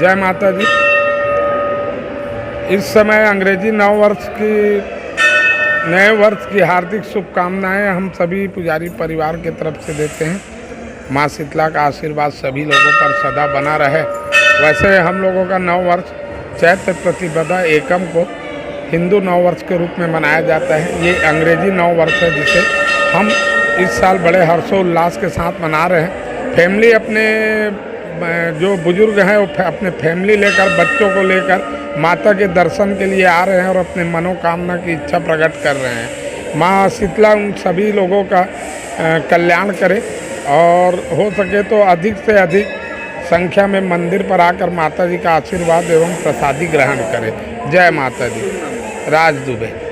जय माता दी। इस समय अंग्रेजी नए वर्ष की हार्दिक शुभकामनाएं हम सभी पुजारी परिवार के तरफ से देते हैं। माँ शीतला का आशीर्वाद सभी लोगों पर सदा बना रहे। वैसे हम लोगों का नव वर्ष चैत्र प्रतिपदा एकम को हिंदू नव वर्ष के रूप में मनाया जाता है। ये अंग्रेजी नव वर्ष है जिसे हम इस साल बड़े हर्षोल्लास के साथ मना रहे हैं। फैमिली अपने जो बुजुर्ग हैं वो अपने फैमिली लेकर, बच्चों को लेकर माता के दर्शन के लिए आ रहे हैं और अपने मनोकामना की इच्छा प्रकट कर रहे हैं। माँ शीतला उन सभी लोगों का कल्याण करे और हो सके तो अधिक से अधिक संख्या में मंदिर पर आकर माता जी का आशीर्वाद एवं प्रसादी ग्रहण करें। जय माता दी। राज दुबे।